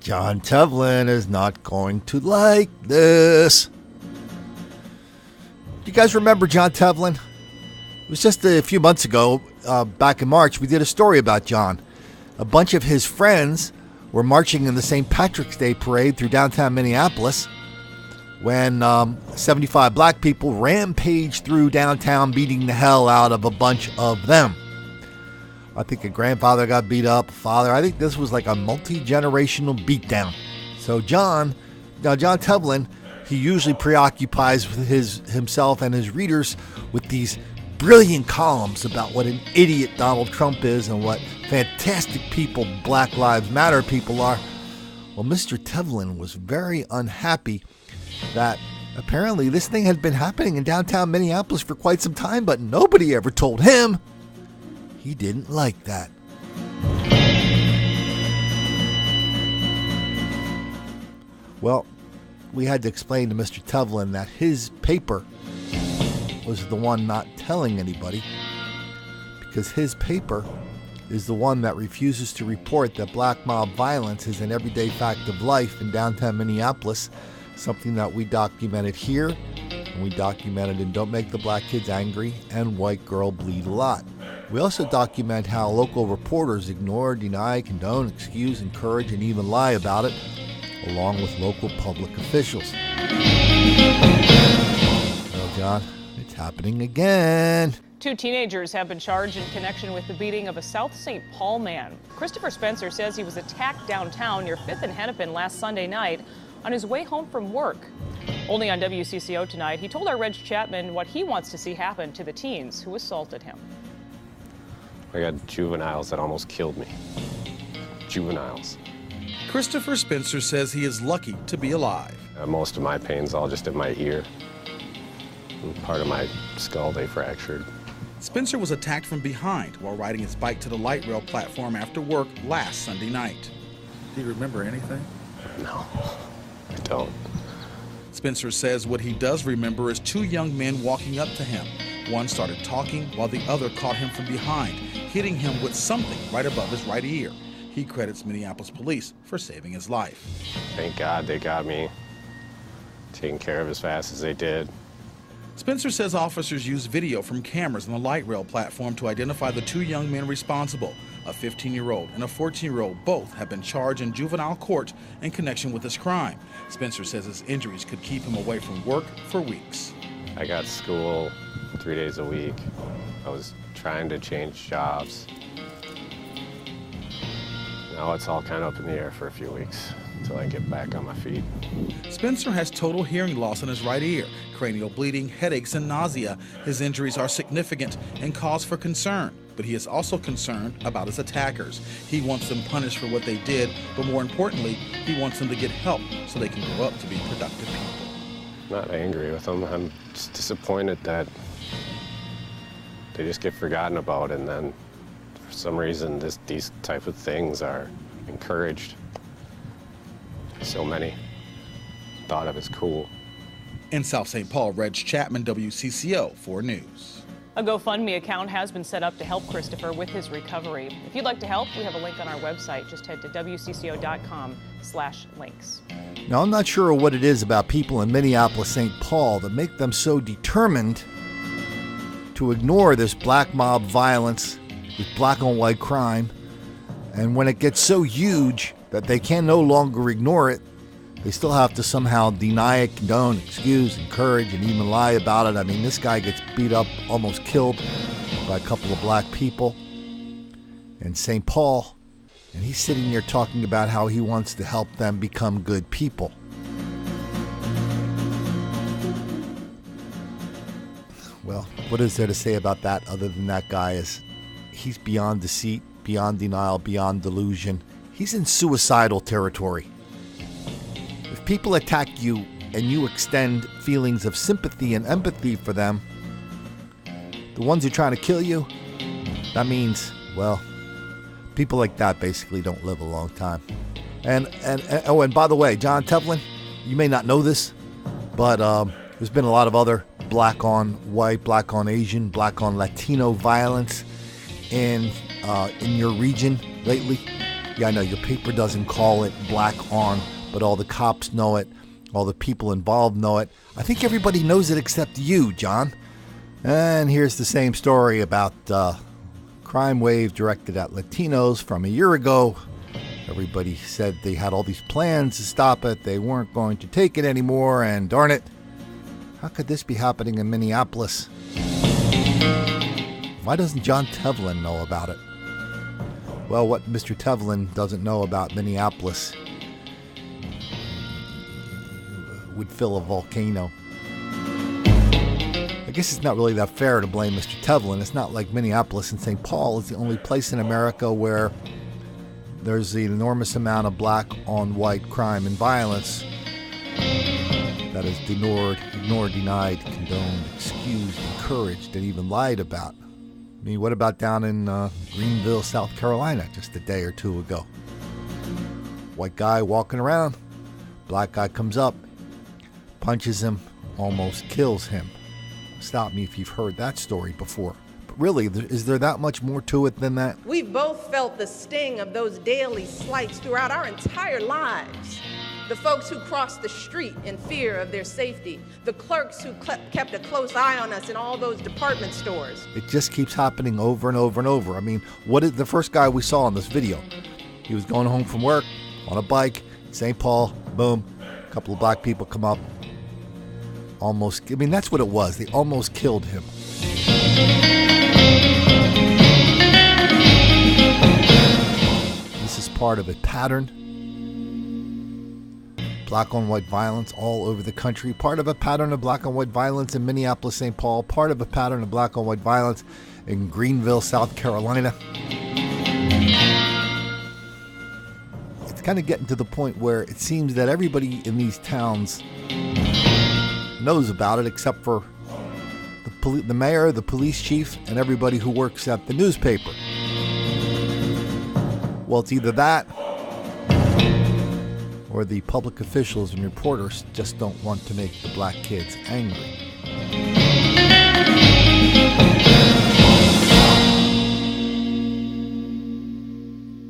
John Tevlin is not going to like this. You guys remember John Tevlin? It was just a few months ago, back in March, we did a story about John. A bunch of his friends were marching in the St. Patrick's Day parade through downtown Minneapolis when 75 black people rampaged through downtown, beating the hell out of a bunch of them. I think a grandfather got beat up, a father. I think this was like a multi-generational beatdown. So John Tevlin, he usually preoccupies with himself and his readers with these brilliant columns about what an idiot Donald Trump is and what fantastic people Black Lives Matter people are. Well, Mr. Tevlin was very unhappy that apparently this thing had been happening in downtown Minneapolis for quite some time, but nobody ever told him. He didn't like that. Well, we had to explain to Mr. Tevlin that his paper was the one not telling anybody, because his paper is the one that refuses to report that black mob violence is an everyday fact of life in downtown Minneapolis, something that we documented here, and we documented in Don't Make the Black Kids Angry and White Girl Bleed a Lot. We also document how local reporters ignore, deny, condone, excuse, encourage, and even lie about it, along with local public officials. Well, John, it's happening again. 2 teenagers have been charged in connection with the beating of a South St. Paul man. Christopher Spencer says he was attacked downtown near 5th and Hennepin last Sunday night on his way home from work. Only on WCCO tonight, he told our Reg Chapman what he wants to see happen to the teens who assaulted him. I got juveniles that almost killed me. Juveniles. Christopher Spencer says he is lucky to be alive. Most of my pain's all just in my ear. And part of my skull they fractured. Spencer was attacked from behind while riding his bike to the light rail platform after work last Sunday night. Do you remember anything? No, I don't. Spencer says what he does remember is 2 young men walking up to him. One started talking while the other caught him from behind, hitting him with something right above his right ear. He credits Minneapolis police for saving his life. Thank God they got me taken care of as fast as they did. Spencer says officers used video from cameras on the light rail platform to identify the 2 young men responsible. A 15-year-old and a 14-year-old both have been charged in juvenile court in connection with this crime. Spencer says his injuries could keep him away from work for weeks. I got school 3 days a week. I was trying to change jobs. Now it's all kind of up in the air for a few weeks until I get back on my feet. Spencer has total hearing loss in his right ear, cranial bleeding, headaches, and nausea. His injuries are significant and cause for concern, but he is also concerned about his attackers. He wants them punished for what they did, but more importantly, he wants them to get help so they can grow up to be productive people. I'm not angry with them. I'm just disappointed that they just get forgotten about, and then for some reason these type of things are encouraged. So many thought of as cool. In South St. Paul, Reg Chapman, WCCO 4 News. A GoFundMe account has been set up to help Christopher with his recovery. If you'd like to help, we have a link on our website. Just head to WCCO.com/links. Now, I'm not sure what it is about people in Minneapolis, St. Paul that make them so determined to ignore this black mob violence, this black on white crime, and when it gets so huge that they can no longer ignore it, they still have to somehow deny it, condone, excuse, encourage, and even lie about it. I mean, this guy gets beat up, almost killed by a couple of black people in St. Paul, and he's sitting there talking about how he wants to help them become good people. Well, what is there to say about that other than that guy is he's beyond deceit, beyond denial, beyond delusion. He's in suicidal territory. If people attack you and you extend feelings of sympathy and empathy for them, the ones who are trying to kill you, that means, well, people like that basically don't live a long time. And by the way, John Tevlin, you may not know this, but there's been a lot of other black on white, black on Asian, black on Latino violence in your region lately. Yeah, I know your paper doesn't call it black on, but all the cops know it. All the people involved know it. I think everybody knows it except you, John. And here's the same story about crime wave directed at Latinos from a year ago. Everybody said they had all these plans to stop it. They weren't going to take it anymore. And darn it, how could this be happening in Minneapolis? Why doesn't John Tevlin know about it? Well, what Mr. Tevlin doesn't know about Minneapolis would fill a volcano. I guess it's not really that fair to blame Mr. Tevlin. It's not like Minneapolis and St. Paul is the only place in America where there's an enormous amount of black on white crime and violence that is ignored, denied, condoned, excused, encouraged, and even lied about. I mean, what about down in Greenville, South Carolina, just a day or two ago? White guy walking around, black guy comes up, punches him, almost kills him. Stop me if you've heard that story before. But really, is there that much more to it than that? We've both felt the sting of those daily slights throughout our entire lives. The folks who crossed the street in fear of their safety. The clerks who kept a close eye on us in all those department stores. It just keeps happening over and over and over. I mean, what is the first guy we saw in this video? He was going home from work on a bike, St. Paul, boom, a couple of black people come up. That's what it was. They almost killed him. This is part of a pattern. Black on white violence all over the country. Part of a pattern of black on white violence in Minneapolis, St. Paul. Part of a pattern of black on white violence in Greenville, South Carolina. It's kind of getting to the point where it seems that everybody in these towns knows about it except for the mayor, the police chief, and everybody who works at the newspaper. Well, it's either that or the public officials and reporters just don't want to make the black kids angry.